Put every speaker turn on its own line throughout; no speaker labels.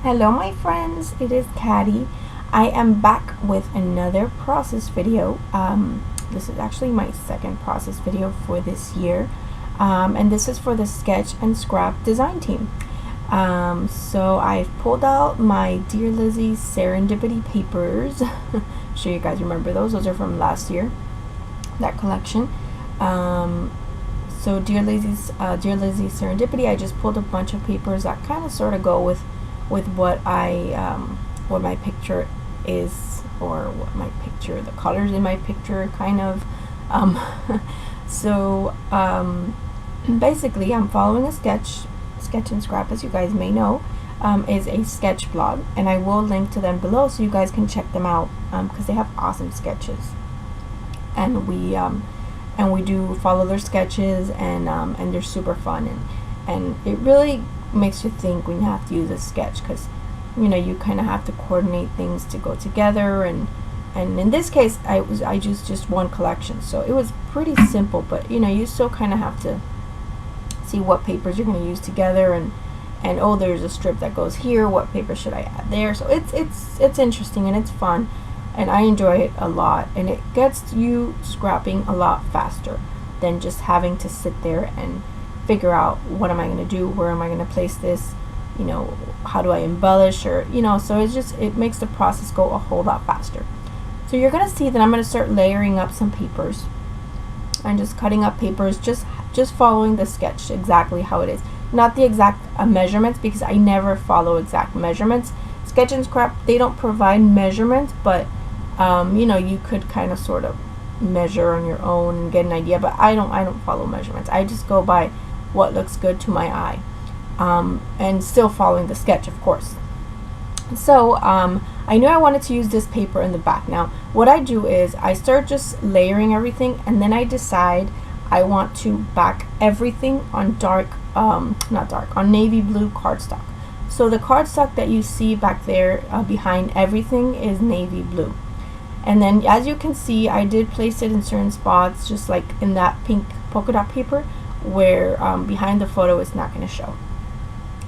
Hello my friends, it is Caddy. I am back with another process video. This is actually my second process video for this year, and this is for the sketch and scrap design team. So I've pulled out my Dear Lizzy Serendipity papers. I'm sure you guys remember those are from last year, that collection. So Dear Lizzy Serendipity, I just pulled a bunch of papers that kind of sort of go with what what my picture is, or what my picture, the colors in my picture kind of. Basically I'm following a sketch and scrap, as you guys may know, is a sketch blog, and I will link to them below so you guys can check them out, because they have awesome sketches, and we do follow their sketches, and they're super fun, and it really makes you think when you have to use a sketch, because you kind of have to coordinate things to go together, and in this case I used just one collection, so it was pretty simple, but you still kind of have to see what papers you're going to use together, and oh, there's a strip that goes here, what paper should I add there. So it's interesting and it's fun, and I enjoy it a lot, and it gets you scrapping a lot faster than just having to sit there and figure out what am I going to do, where am I going to place this, how do I embellish, or so it makes the process go a whole lot faster. So you're going to see that I'm going to start layering up some papers and just cutting up papers, just following the sketch exactly how it is, not the exact measurements, because I never follow exact measurements. Sketch and scrap, they don't provide measurements, but you could kind of sort of measure on your own and get an idea, but I don't follow measurements. I just go by what looks good to my eye, and still following the sketch, of course. So I knew I wanted to use this paper in the back. Now what I do is I start just layering everything, and then I decide I want to back everything on on navy blue cardstock. So the cardstock that you see back there behind everything is navy blue. And then, as you can see, I did place it in certain spots, just like in that pink polka dot paper, where behind the photo it's not going to show.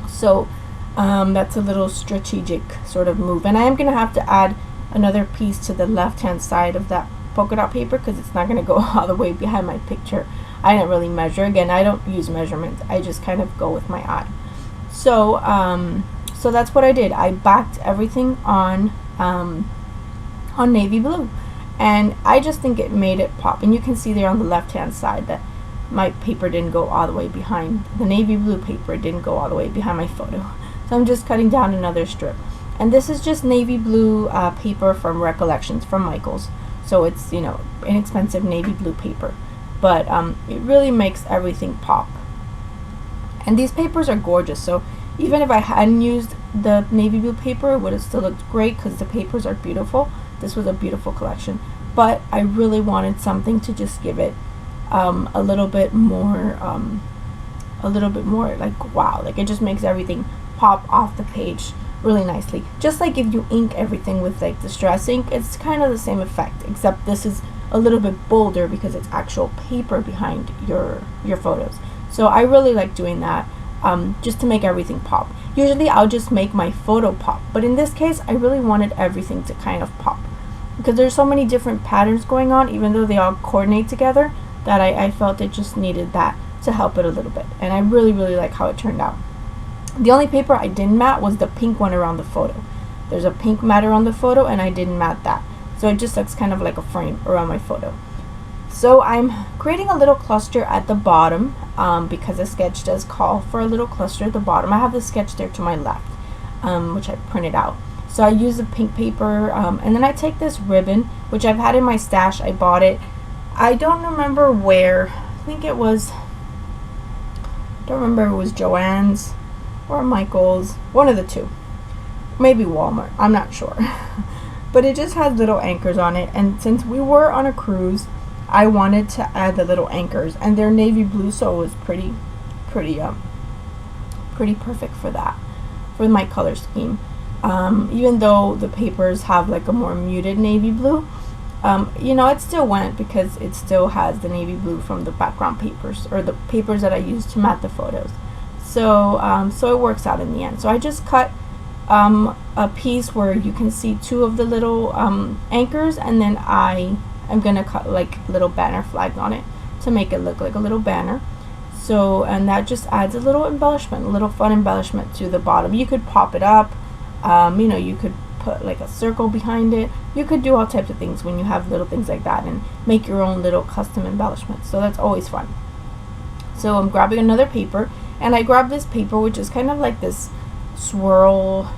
So that's a little strategic sort of move. And I am going to have to add another piece to the left hand side of that polka dot paper, because it's not going to go all the way behind my picture. I didn't really measure. Again, I don't use measurements. I just kind of go with my eye. So so that's what I did. I backed everything on navy blue, and I just think it made it pop. And you can see there on the left hand side that my paper didn't go all the way behind the navy blue paper. It didn't go all the way behind my photo. So I'm just cutting down another strip, and this is just navy blue paper from Recollections from Michaels. So it's inexpensive navy blue paper, but it really makes everything pop. And these papers are gorgeous, so even if I hadn't used the navy blue paper, it would have still looked great, because the papers are beautiful. This was a beautiful collection, but I really wanted something to just give it a little bit more like wow, like it just makes everything pop off the page really nicely. Just like if you ink everything with like distress ink, it's kind of the same effect, except this is a little bit bolder because it's actual paper behind your photos. So I really like doing that, just to make everything pop. Usually I'll just make my photo pop, but in this case I really wanted everything to kind of pop, because there's so many different patterns going on, even though they all coordinate together, that I felt it just needed that to help it a little bit. And I really like how it turned out. The only paper I didn't mat was the pink one around the photo. There's a pink mat around the photo, and I didn't mat that, so it just looks kind of like a frame around my photo. So I'm creating a little cluster at the bottom, because the sketch does call for a little cluster at the bottom. I have the sketch there to my left, which I printed out. So I use the pink paper, and then I take this ribbon, which I've had in my stash. I bought it, I don't remember where. I think it was, don't remember if it was Joann's or Michael's, one of the two, maybe Walmart, I'm not sure. But it just has little anchors on it, and since we were on a cruise, I wanted to add the little anchors, and they're navy blue, so it was pretty perfect for that, for my color scheme. Even though the papers have like a more muted navy blue, it still went, because it still has the navy blue from the background papers, or the papers that I used to mat the photos. So it works out in the end. So I just cut a piece where you can see two of the little anchors, and then I'm gonna cut like little banner flags on it to make it look like a little banner. So, and that just adds a little embellishment, a little fun embellishment to the bottom. You could pop it up, you know, you could put like a circle behind it. You could do all types of things when you have little things like that, and make your own little custom embellishments. So that's always fun. So I'm grabbing another paper, and I grabbed this paper, which is kind of like this swirl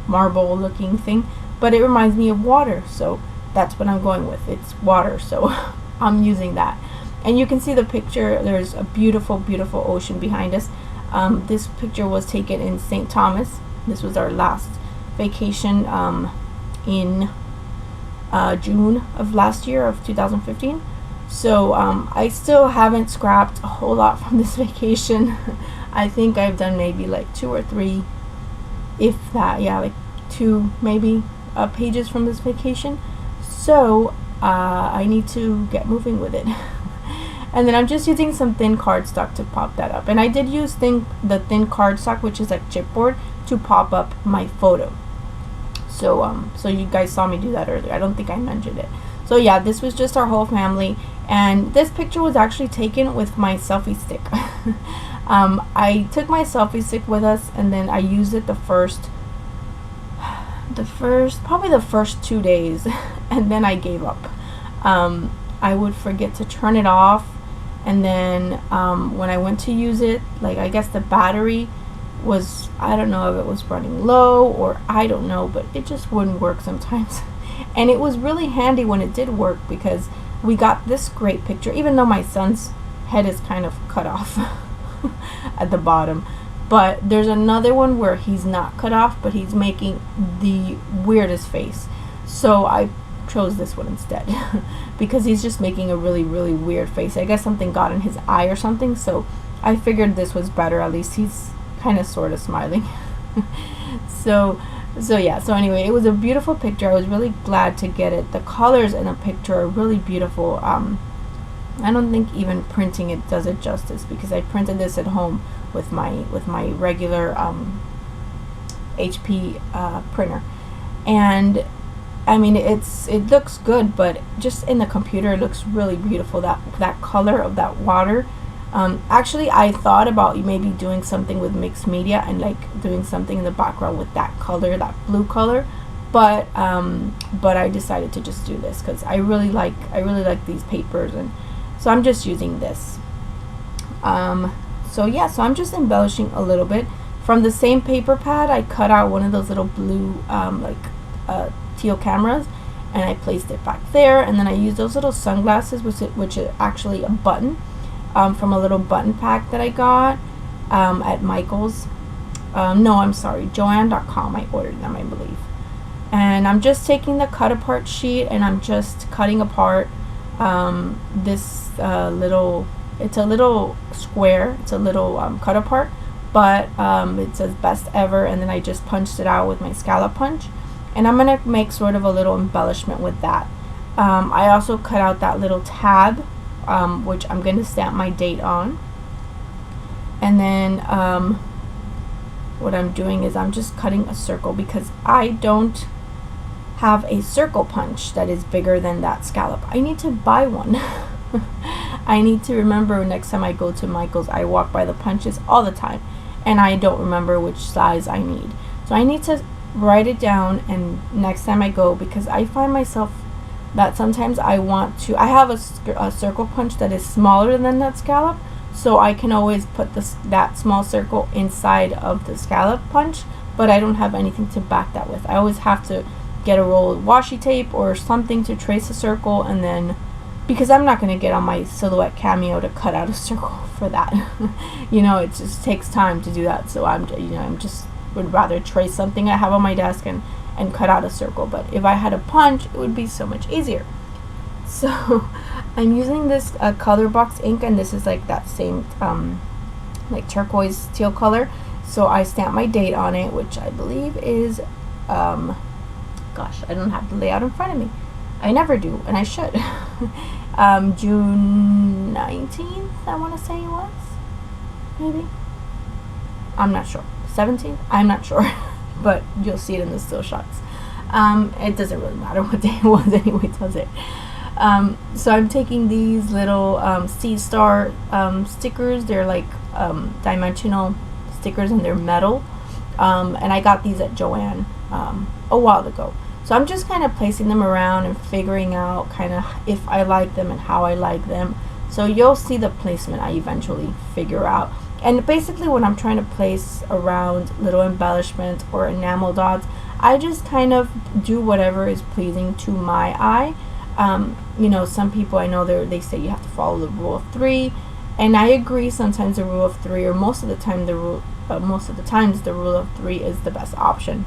marble looking thing, but it reminds me of water, so that's what I'm going with. It's water, so I'm using that. And you can see the picture. There's a beautiful, beautiful ocean behind us. This picture was taken in St. Thomas. This was our last vacation in June of last year of 2015. So I still haven't scrapped a whole lot from this vacation. I think I've done maybe like 2 or 3, if that, yeah, like 2 maybe pages from this vacation. So I need to get moving with it. And then I'm just using some thin cardstock to pop that up. And I did use the thin cardstock, which is like chipboard, to pop up my photo. So so you guys saw me do that earlier. I don't think I mentioned it. So yeah, this was just our whole family, and this picture was actually taken with my selfie stick. I took my selfie stick with us, and then I used it probably the first 2 days, and then I gave up. I would forget to turn it off, and then when I went to use it, like, I guess the battery was, I don't know if it was running low, or I don't know, but it just wouldn't work sometimes. And it was really handy when it did work, because we got this great picture, even though my son's head is kind of cut off at the bottom. But there's another one where he's not cut off, but he's making the weirdest face. So I chose this one instead because he's just making a really, really weird face. I guess something got in his eye or something, so I figured this was better. At least he's kind of sort of smiling. so yeah, so anyway, it was a beautiful picture. I was really glad to get it. The colors in the picture are really beautiful. I don't think even printing it does it justice, because I printed this at home with my regular HP printer, and I mean, it looks good, but just in the computer it looks really beautiful. That color of that water. Actually, I thought about maybe doing something with mixed media and like doing something in the background with that color, that blue color, but I decided to just do this because I really like these papers, and so I'm just using this. So yeah, so I'm just embellishing a little bit. From the same paper pad, I cut out one of those little blue teal cameras, and I placed it back there, and then I used those little sunglasses, which is actually a button from a little button pack that I got at Michael's. No, I'm sorry, Joanne.com. I ordered them, I believe. And I'm just taking the cut apart sheet, and I'm just cutting apart this little, it's a little square, it's a little cut apart, but it says best ever, and then I just punched it out with my scallop punch, and I'm gonna make sort of a little embellishment with that. I also cut out that little tab, which I'm gonna stamp my date on, and then what I'm doing is I'm just cutting a circle, because I don't have a circle punch that is bigger than that scallop. I need to buy one. I need to remember next time I go to Michael's. I walk by the punches all the time, and I don't remember which size I need. So I need to write it down, and next time I go, because I find myself that sometimes I have a circle punch that is smaller than that scallop, so I can always put that small circle inside of the scallop punch, but I don't have anything to back that with. I always have to get a roll of washi tape or something to trace a circle, and then, because I'm not going to get on my Silhouette Cameo to cut out a circle for that. You know, it just takes time to do that, so I'm just would rather trace something I have on my desk and cut out a circle. But if I had a punch, it would be so much easier. So I'm using this color box ink, and this is like that same like turquoise teal color. So I stamped my date on it, which I believe is gosh, I don't have the layout in front of me. I never do, and I should. June 19th, I want to say it was, maybe. I'm not sure. 17th? I'm not sure. but you'll see it in the still shots. It doesn't really matter what day it was anyway, does it? So I'm taking these little sea star stickers. They're like dimensional stickers, and they're metal, and I got these at Joann a while ago. So I'm just kind of placing them around and figuring out kind of if I like them and how I like them. So you'll see the placement I eventually figure out. And basically when I'm trying to place around little embellishments or enamel dots, I just kind of do whatever is pleasing to my eye. You know, some people I know they say you have to follow the rule of 3, and I agree. Sometimes the rule of 3, or most of the times the rule of 3 is the best option.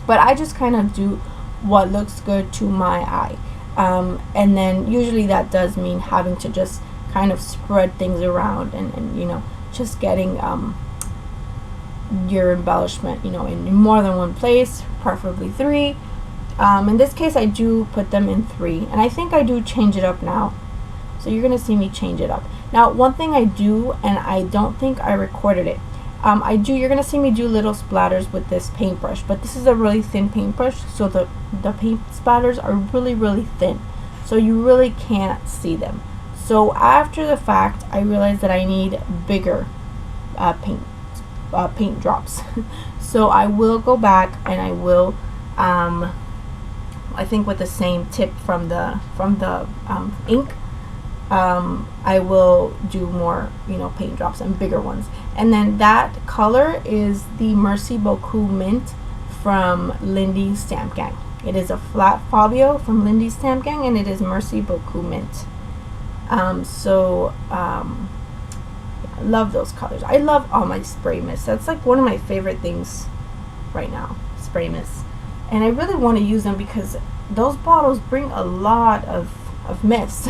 But I just kind of do what looks good to my eye, and then usually that does mean having to just kind of spread things around and you know, just getting your embellishment, you know, in more than one place, preferably 3. In this case I do put them in 3, and I think I do change it up now, so you're gonna see me change it up. Now one thing I do, and I don't think I recorded it, you're gonna see me do little splatters with this paintbrush, but this is a really thin paintbrush, so the paint splatters are really thin, so you really can't see them. So after the fact I realized that I need bigger paint drops. So I will go back and I will I think with the same tip from the ink, I will do more, you know, paint drops and bigger ones. And then that color is the Merci Beaucoup Mint from Lindy's Stamp Gang. It is a flat folio from Lindy's Stamp Gang, and it is Merci Beaucoup Mint. I love those colors. I love all my spray mists. That's like one of my favorite things right now, spray mists. And I really want to use them because those bottles bring a lot of mist.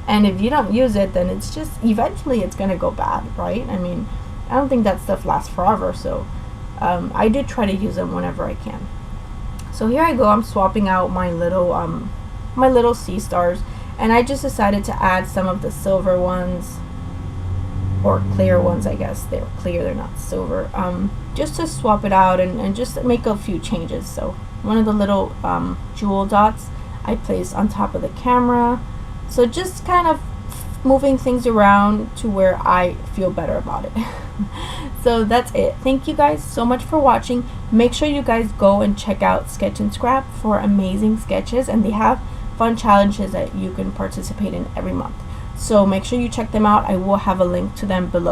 And if you don't use it, then it's just, eventually it's going to go bad, right? I mean, I don't think that stuff lasts forever, so I do try to use them whenever I can. So here I go, I'm swapping out my little sea stars, and I just decided to add some of the silver ones, or clear ones, I guess. They're clear, they're not silver, just to swap it out and just make a few changes. So one of the little jewel dots I placed on top of the camera. So just kind of moving things around to where I feel better about it. So that's it. Thank you guys so much for watching. Make sure you guys go and check out Sketch and Scrap for amazing sketches, and they have fun challenges that you can participate in every month. So make sure you check them out. I will have a link to them below.